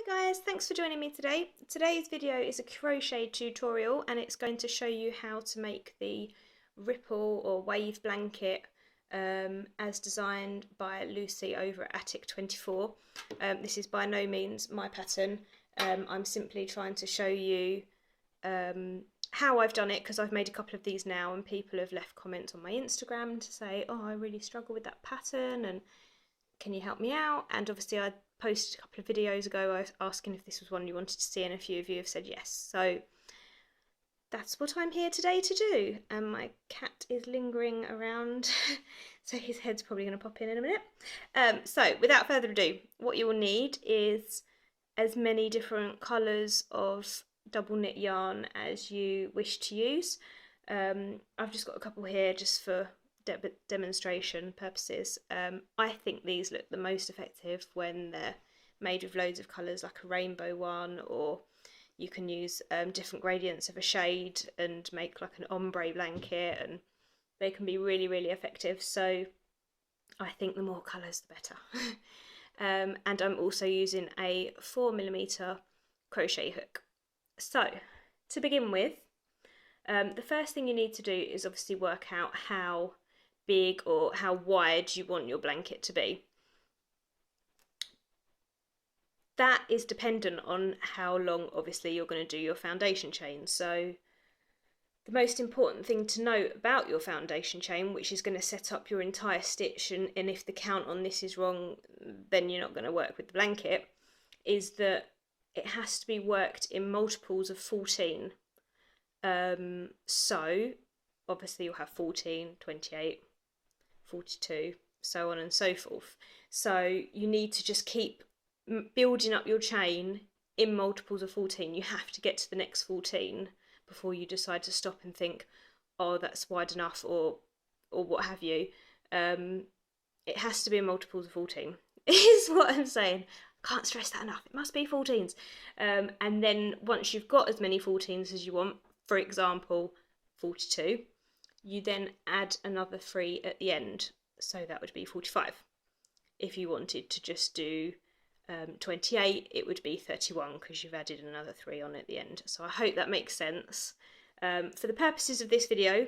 Guys, thanks for joining me today. Today's video is a crochet tutorial and it's going to show you how to make the ripple or wave blanket as designed by Lucy over at Attic24. This is by no means my pattern. I'm simply trying to show you how I've done it because I've made a couple of these now and people have left comments on my Instagram to say, oh, I really struggle with that pattern and can you help me out? And obviously I posted a couple of videos ago I was asking if this was one you wanted to see and a few of you have said yes. So that's what I'm here today to do. And my cat is lingering around so his head's probably going to pop in a minute. So without further ado, what you will need is as many different colours of double knit yarn as you wish to use. I've just got a couple here just for demonstration purposes. I think these look the most effective when they're made with loads of colours, like a rainbow one, or you can use different gradients of a shade and make like an ombre blanket, and they can be really, really effective. So I think the more colours the better. And I'm also using a 4mm crochet hook. So to begin with, the first thing you need to do is obviously work out how big or how wide you want your blanket to be. That is dependent on how long obviously you're going to do your foundation chain. So the most important thing to note about your foundation chain, which is going to set up your entire stitch, and if the count on this is wrong then you're not going to work with the blanket, is that it has to be worked in multiples of 14. So obviously you'll have 14, 28, 42, so on and so forth. So you need to just keep building up your chain in multiples of 14. You have to get to the next 14 before you decide to stop and think, oh, that's wide enough, or what have you. It has to be in multiples of 14 is what I'm saying. Can't stress that enough. It must be 14s. And then once you've got as many 14s as you want, for example 42, you then add another 3 at the end, so that would be 45. If you wanted to just do 28, it would be 31 because you've added another 3 on at the end. So I hope that makes sense. For the purposes of this video,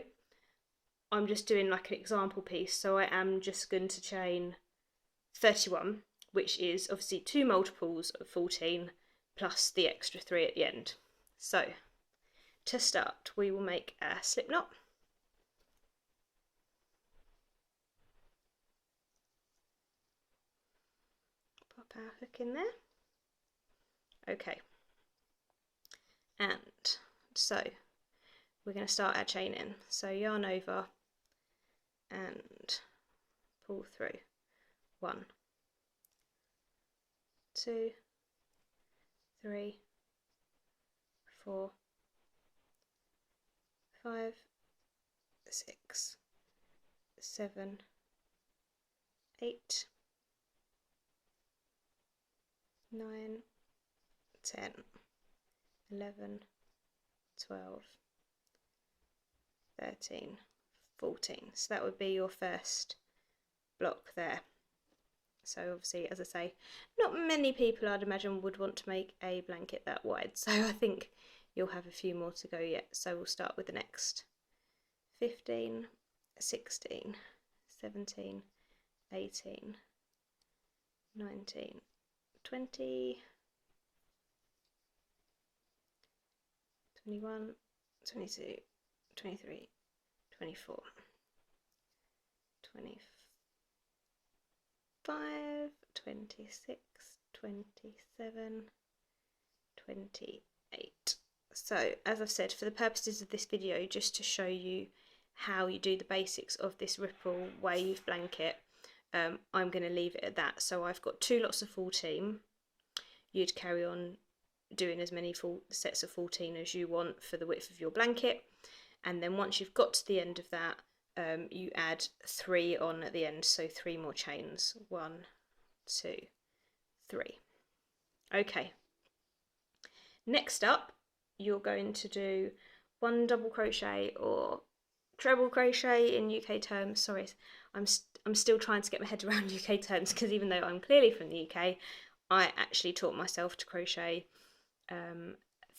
I'm just doing like an example piece, so I am just going to chain 31, which is obviously 2 multiples of 14 plus the extra 3 at the end. So to start, we will make a slip knot. Pop our hook in there. Okay, and so we're going to start our chain in. So yarn over and pull through. 1, 2, 3, 4, 5, 6, 7, 8, 9, 10, 11, 12, 13, 14. So that would be your first block there. So obviously, as I say, not many people I'd imagine would want to make a blanket that wide, so I think you'll have a few more to go yet. So we'll start with the next 15, 16, 17, 18, 19, 20, 21, 22, 23, 24, 25, 26, 27, 28. So as I've said, for the purposes of this video, just to show you how you do the basics of this ripple wave blanket, I'm going to leave it at that. So I've got 2 lots of 14. You'd carry on doing as many full sets of 14 as you want for the width of your blanket, and then once you've got to the end of that, you add 3 on at the end, so 3 more chains. 1, 2, 3. Okay, next up you're going to do 1 double crochet or treble crochet in UK terms. Sorry, I'm still trying to get my head around UK terms, because even though I'm clearly from the UK, I actually taught myself to crochet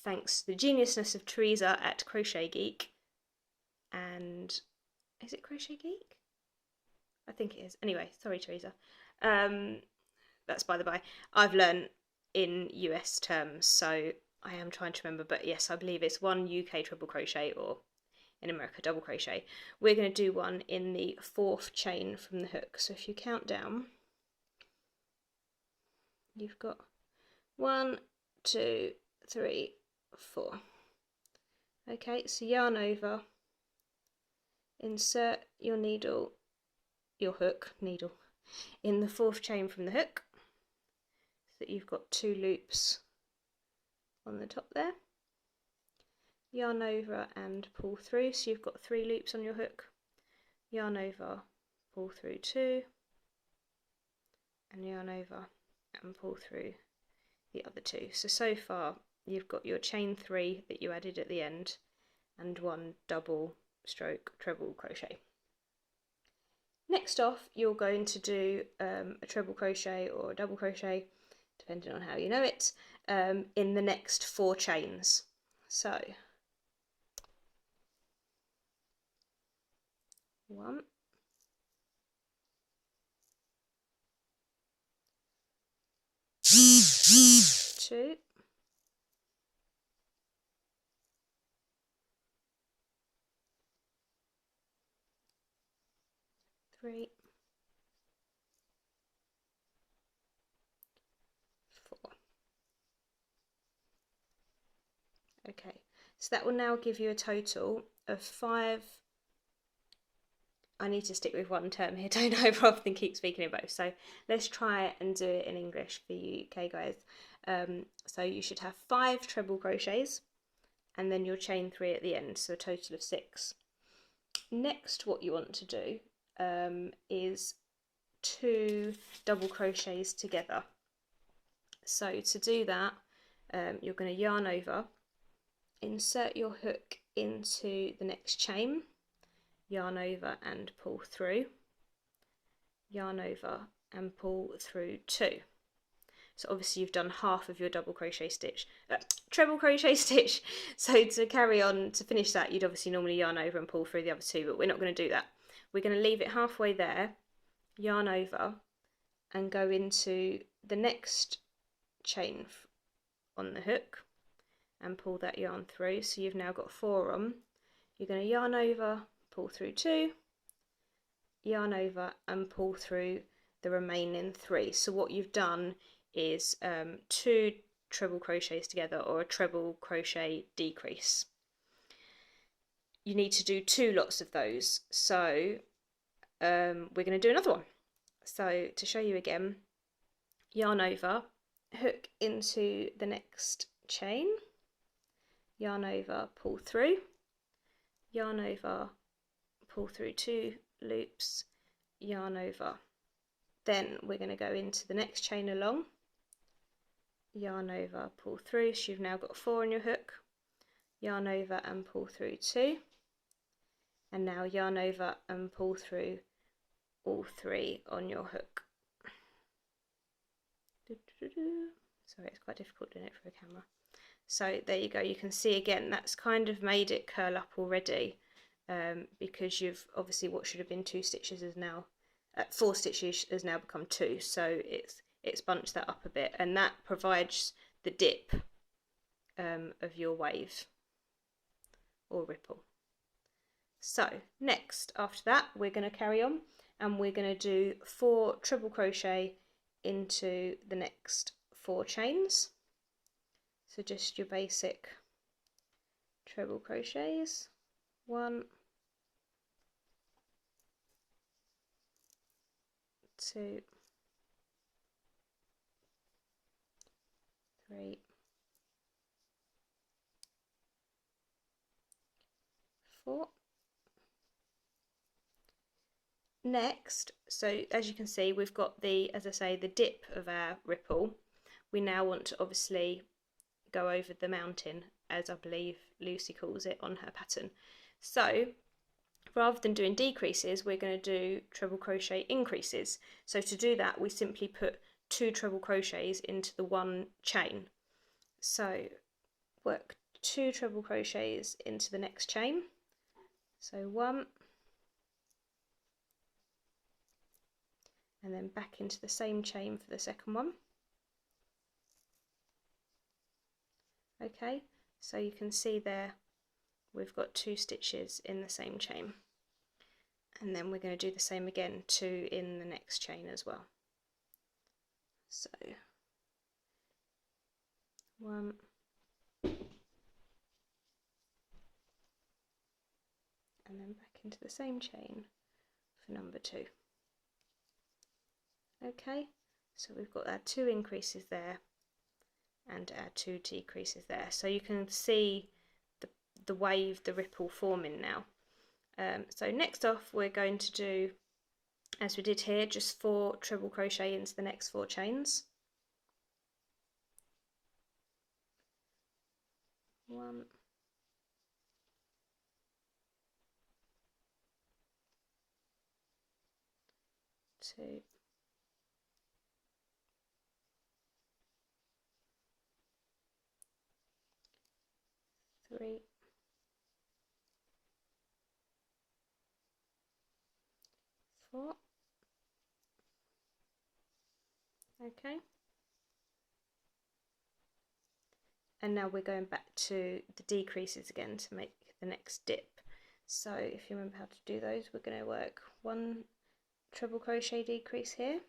thanks to the geniusness of Teresa at Crochet Geek. And is it Crochet Geek? I think it is. Anyway, sorry Teresa. That's by the by. I've learned in US terms, so I am trying to remember, but yes, I believe it's one UK treble crochet, or in America double crochet. We're going to do one in the 4th chain from the hook. So if you count down, you've got 1, 2, 3, 4. Okay, so yarn over, insert your needle, your hook needle, in the 4th chain from the hook, so that you've got 2 loops on the top there. Yarn over and pull through, so you've got 3 loops on your hook. Yarn over, pull through 2, and yarn over and pull through the other 2. So far you've got your chain 3 that you added at the end and 1 double stroke treble crochet. Next off, you're going to do a treble crochet or a double crochet, depending on how you know it, in the next 4 chains. So 1, 2, 3, 4. Okay, so that will now give you a total of 5. I need to stick with one term here, don't I, rather than keep speaking in both. So let's try and do it in English for you UK guys. So you should have 5 treble crochets and then your chain 3 at the end, so a total of 6. Next, what you want to do is 2 double crochets together. So to do that, you're going to yarn over, insert your hook into the next chain, yarn over and pull through, yarn over and pull through 2. So obviously you've done half of your double crochet stitch, treble crochet stitch. So to carry on, to finish that, you'd obviously normally yarn over and pull through the other 2, but we're not going to do that. We're going to leave it halfway there, yarn over and go into the next chain on the hook and pull that yarn through. So you've now got 4 on. You're going to yarn over, pull through 2, yarn over and pull through the remaining 3. So what you've done is 2 treble crochets together, or a treble crochet decrease. You need to do 2 lots of those, so we're going to do another one. So to show you again, yarn over, hook into the next chain, yarn over, pull through, yarn over, pull through 2 loops, yarn over. Then we're going to go into the next chain along, yarn over, pull through, so you've now got 4 on your hook, yarn over and pull through 2, and now yarn over and pull through all 3 on your hook. Sorry, it's quite difficult doing it for a camera. So there you go, you can see again that's kind of made it curl up already, because you've obviously, what should have been 2 stitches is now 4 stitches has now become 2, so it's bunched that up a bit, and that provides the dip of your wave or ripple. So next, after that, we're going to carry on and we're going to do 4 treble crochet into the next 4 chains. So just your basic treble crochets, 1, 2, 3, 4. Next, so as you can see, we've got the, as I say, the dip of our ripple. We now want to obviously go over the mountain, as I believe Lucy calls it on her pattern. So rather than doing decreases, we're going to do treble crochet increases. So to do that, we simply put 2 treble crochets into the one chain. So work 2 treble crochets into the next chain. So 1, and then back into the same chain for the second one. Okay, so you can see there we've got 2 stitches in the same chain, and then we're going to do the same again, 2 in the next chain as well. So 1, and then back into the same chain for number 2. Okay, so we've got our 2 increases there and our 2 decreases there. So you can see the wave, the ripple forming now. So next off we're going to do, as we did here, just 4 treble crochet into the next 4 chains. 1, 2, 3, 4. Okay. And now we're going back to the decreases again to make the next dip. So if you remember how to do those, we're going to work 1 treble crochet decrease here,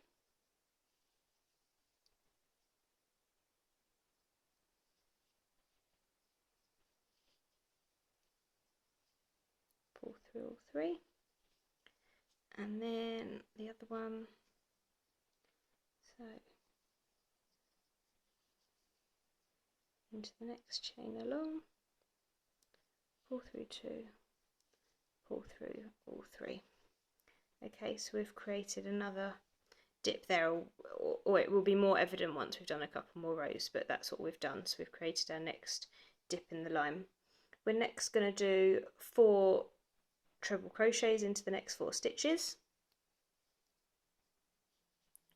pull through all 3, and then the other one. So into the next chain along, pull through 2, pull through all 3. Okay, so we've created another dip there, or it will be more evident once we've done a couple more rows, but that's what we've done. So we've created our next dip in the line. We're next going to do 4 treble crochets into the next 4 stitches.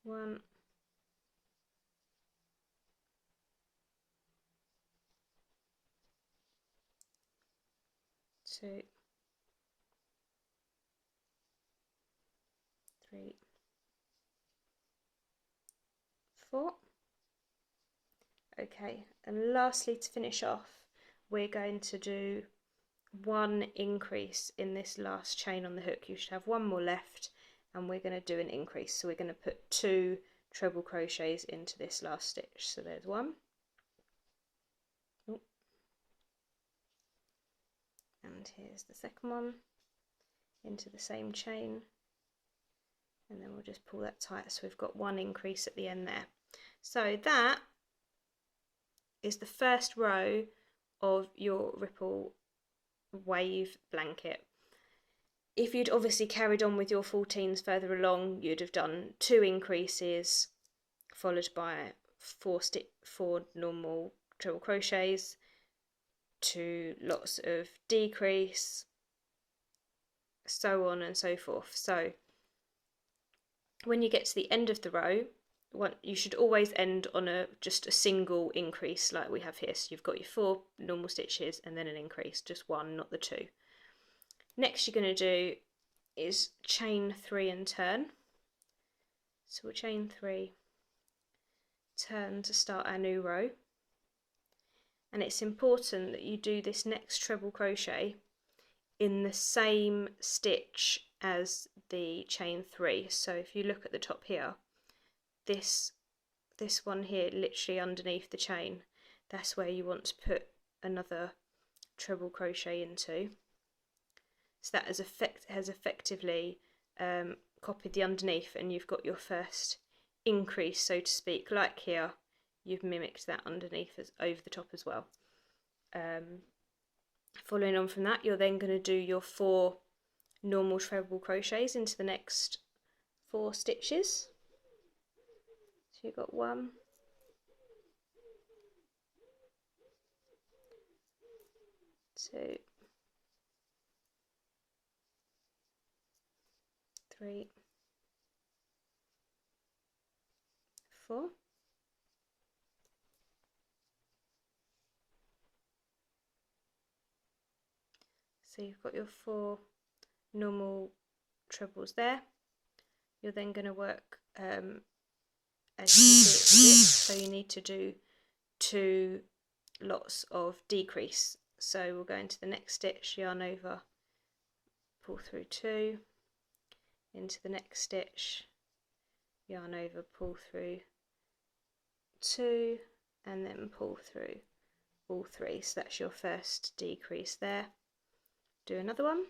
1, 2, 3, 4. Okay, and lastly, to finish off, we're going to do 1 increase in this last chain on the hook. You should have 1 more left, and we're going to do an increase. So we're going to put 2 treble crochets into this last stitch. So there's 1. Oh. And here's the second one into the same chain, and then we'll just pull that tight so we've got 1 increase at the end there. So that is the first row of your ripple wave blanket. If you'd obviously carried on with your 14s further along, you'd have done 2 increases followed by 4 normal treble crochets, 2 lots of decrease, so on and so forth. So when you get to the end of the row, you should always end on just a single increase like we have here. So you've got your 4 normal stitches and then an increase, just 1, not the 2. Next you're going to do is chain 3 and turn. So we'll chain 3, turn to start our new row. And it's important that you do this next treble crochet in the same stitch as the chain 3. So if you look at the top here, this one here, literally underneath the chain, that's where you want to put another treble crochet into. So that has effectively copied the underneath, and you've got your first increase, so to speak. Like here, you've mimicked that underneath over the top as well. Following on from that, you're then going to do your 4 normal treble crochets into the next 4 stitches. So you've got 1, 2, 3, 4. So you've got your 4 normal trebles there. You're then going to work as you can do it so you need to do 2 lots of decrease. So we'll go into the next stitch, yarn over, pull through 2, into the next stitch, yarn over, pull through 2, and then pull through all 3. So that's your first decrease there. Do another one.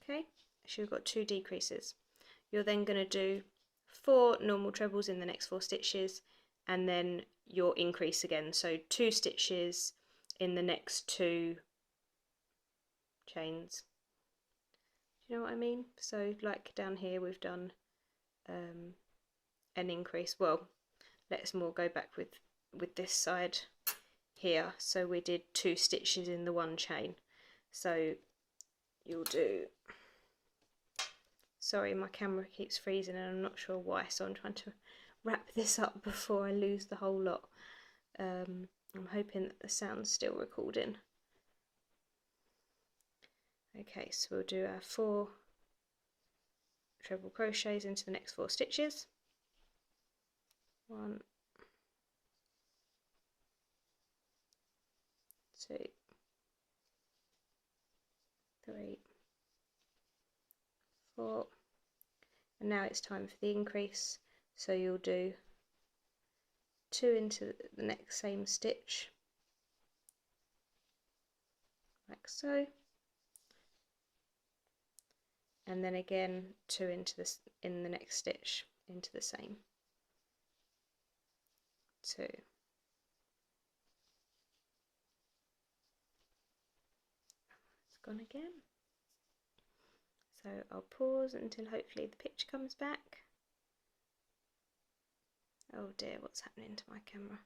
Okay, so you've got 2 decreases. You're then going to do 4 normal trebles in the next 4 stitches, and then your increase again. So 2 stitches in the next 2 chains. Do you know what I mean? So like down here we've done an increase. Well, let's more go back with this side here. So we did 2 stitches in the 1 chain. So you'll do, sorry, my camera keeps freezing and I'm not sure why, so I'm trying to wrap this up before I lose the whole lot. I'm hoping that the sound's still recording. Okay, so we'll do our 4 treble crochets into the next 4 stitches. 1, 2, 3, 4, and now it's time for the increase. So you'll do 2 into the next same stitch, like so, and then again 2 into this in the next stitch into the same. 2. It's gone again. So I'll pause until hopefully the picture comes back. Oh dear, what's happening to my camera?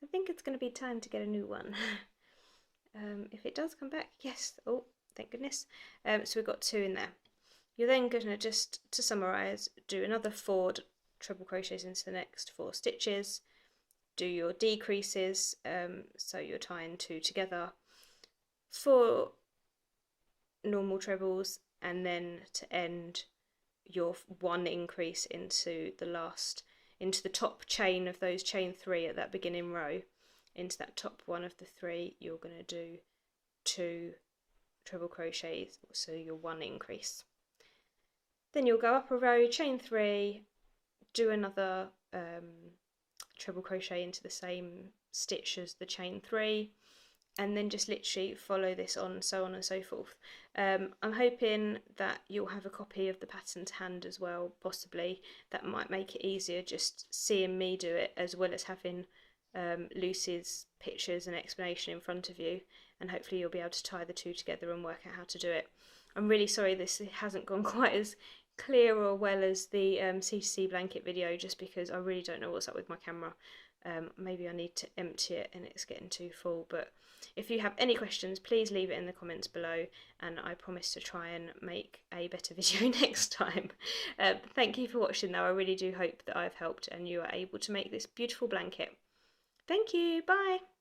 I think it's going to be time to get a new one. If it does come back, yes. Oh, thank goodness. So we've got 2 in there. You're then going to, just to summarise, do another 4 treble crochets into the next 4 stitches. Do your decreases, so you're tying 2 together, 4 normal trebles, and then to end your 1 increase into the top chain of those chain 3 at that beginning row. Into that top one of the 3 you're going to do 2 treble crochets, so your 1 increase. Then you'll go up a row, chain 3, do another treble crochet into the same stitch as the chain 3, and then just literally follow this on and so forth. I'm hoping that you'll have a copy of the pattern to hand as well, possibly. That might make it easier just seeing me do it, as well as having Lucy's pictures and explanation in front of you, and hopefully you'll be able to tie the 2 together and work out how to do it. I'm really sorry this hasn't gone quite as clear or well as the C2C blanket video, just because I really don't know what's up with my camera. Maybe I need to empty it and it's getting too full, but if you have any questions, please leave it in the comments below, and I promise to try and make a better video next time. Thank you for watching though. I really do hope that I've helped and you are able to make this beautiful blanket. Thank you, bye!